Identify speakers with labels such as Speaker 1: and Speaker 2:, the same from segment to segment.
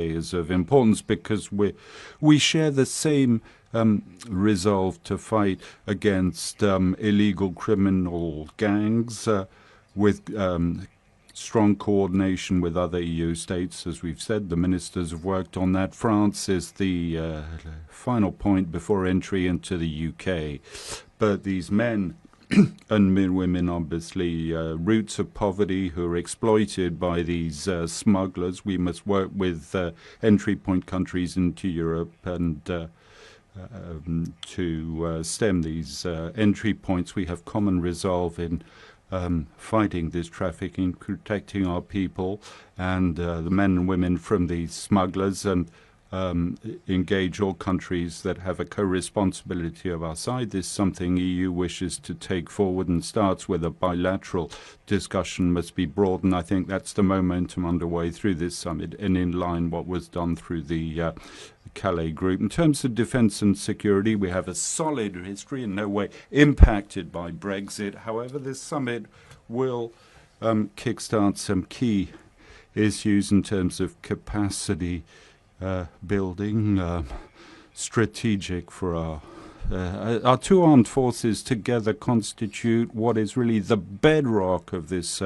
Speaker 1: is of importance because we share the same resolve to fight against illegal criminal gangs with strong coordination with other EU states. As we've said, the ministers have worked on that. France is the final point before entry into the UK. But these men and women, obviously, roots of poverty who are exploited by these smugglers. We must work with entry point countries into Europe and to stem these entry points. We have common resolve in fighting this trafficking, protecting our people and the men and women from these smugglers, and engage all countries that have a co-responsibility of our side. This is something EU wishes to take forward and starts with a bilateral discussion must be broadened. I think that's the momentum underway through this summit and in line what was done through the Calais group. In terms of defence and security, we have a solid history, in no way impacted by Brexit. However, this summit will kickstart some key issues in terms of capacity building, strategic for our two armed forces together constitute what is really the bedrock of this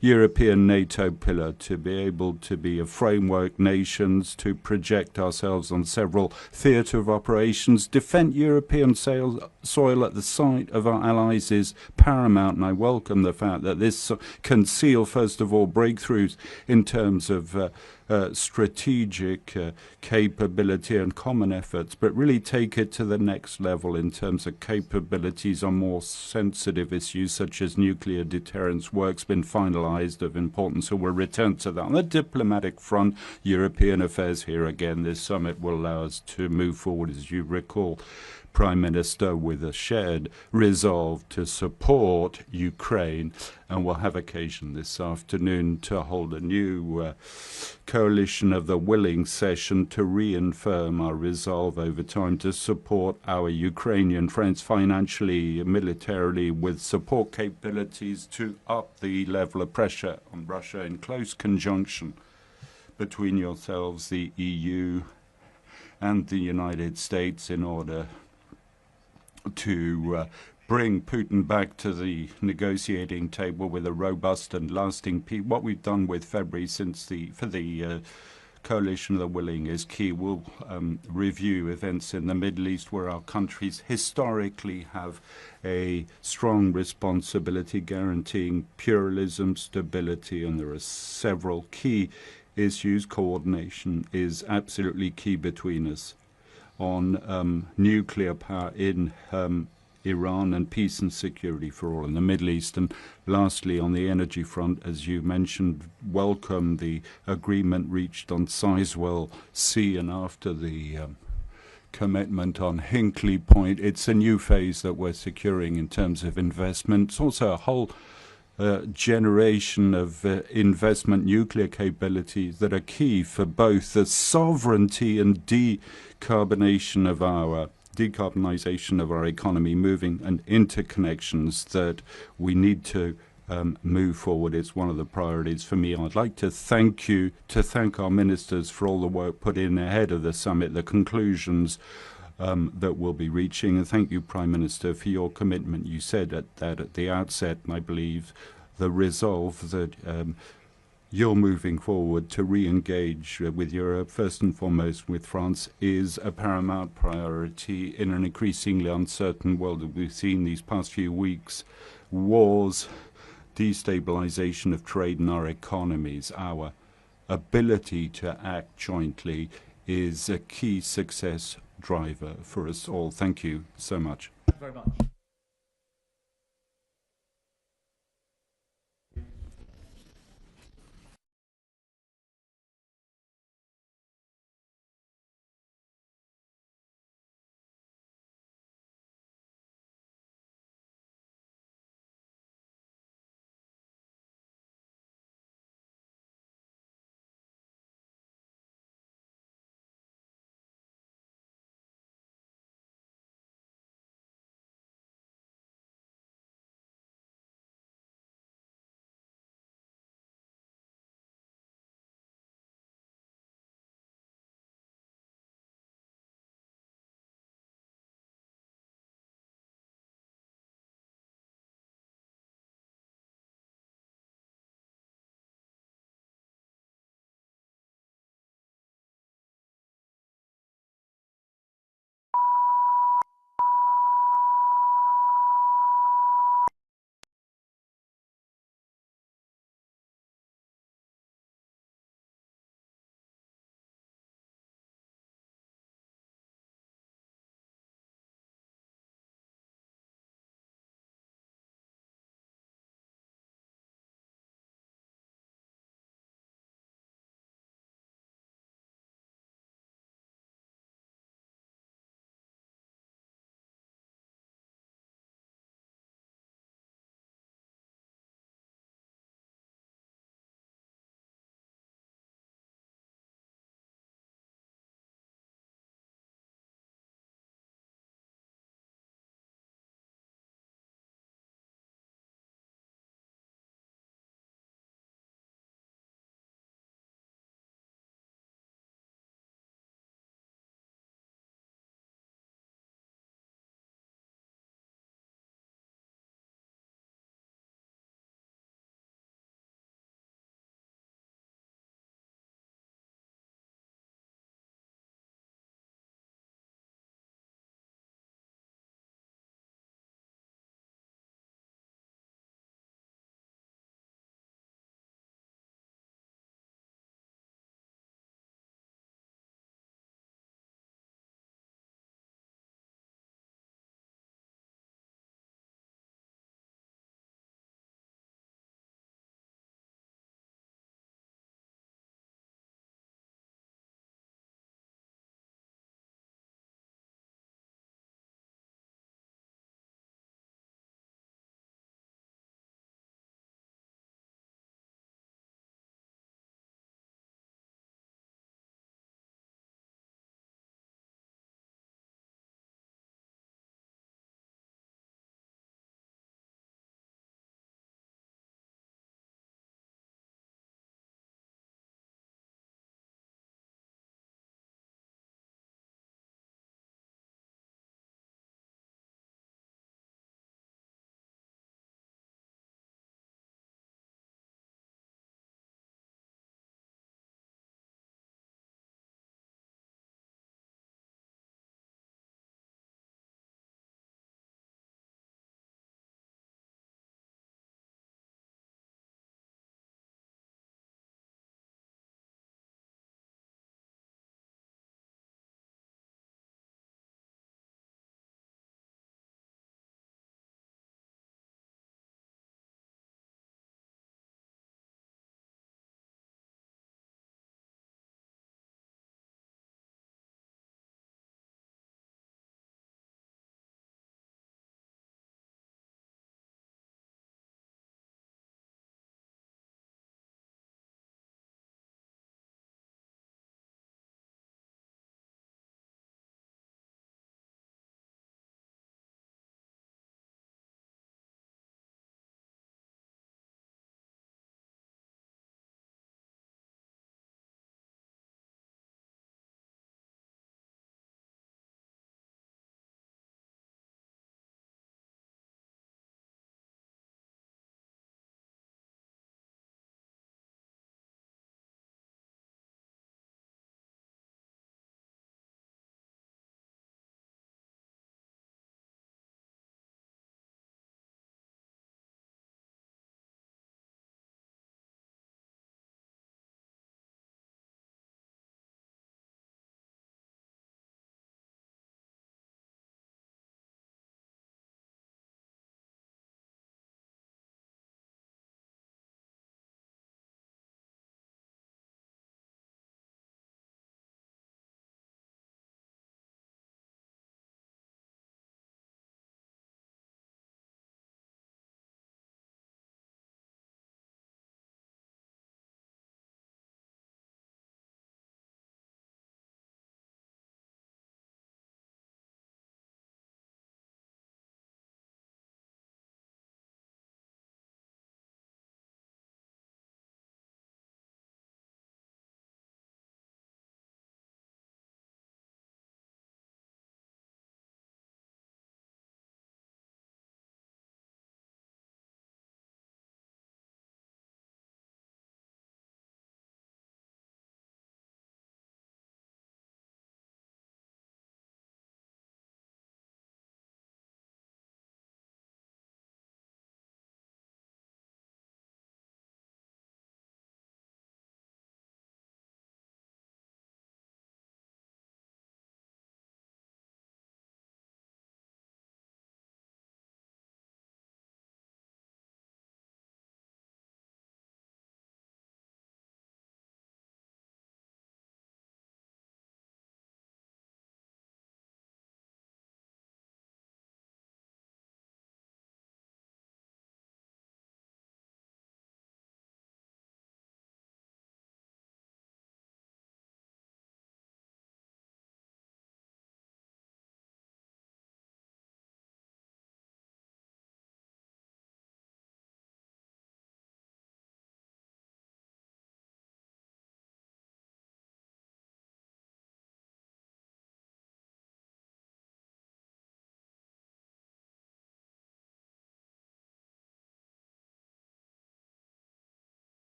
Speaker 1: European NATO pillar, to be able to be a framework nations, to project ourselves on several theatre of operations. Defend European soil at the site of our allies is paramount, and I welcome the fact that this can seal, first of all, breakthroughs in terms of strategic capability and common efforts, but really take it to the next level in terms of capabilities on more sensitive issues such as nuclear deterrence. Work's been finalized of importance, so we'll return to that. On the diplomatic front, European affairs here again, this summit will allow us to move forward, as you recall, Prime Minister, with a shared resolve to support Ukraine, and we'll have occasion this afternoon to hold a new coalition of the willing session to reaffirm our resolve over time to support our Ukrainian friends financially, militarily, with support capabilities to up the level of pressure on Russia in close conjunction between yourselves, the EU, and the United States in order to bring Putin back to the negotiating table with a robust and lasting peace. What we've done with February for the coalition of the willing is key. We'll review events in the Middle East where our countries historically have a strong responsibility guaranteeing pluralism, stability, and there are several key issues. Coordination is absolutely key between us on nuclear power in Iran and peace and security for all in the Middle East. And lastly, on the energy front, as you mentioned, welcome the agreement reached on Sizewell C, and after the commitment on Hinkley Point, it's a new phase that we're securing in terms of investment. It's also a whole generation of investment nuclear capabilities that are key for both the sovereignty and decarbonization of our economy, moving and interconnections that we need to move forward. It's one of the priorities for me. I'd like to thank our ministers for all the work put in ahead of the summit, the conclusions that we'll be reaching. And thank you, Prime Minister, for your commitment. You said at the outset, and I believe the resolve that you're moving forward to re-engage with Europe, first and foremost with France, is a paramount priority in an increasingly uncertain world that we've seen these past few weeks. Wars, destabilization of trade in our economies, our ability to act jointly is a key success driver for us all. Thank you so much.
Speaker 2: Very much.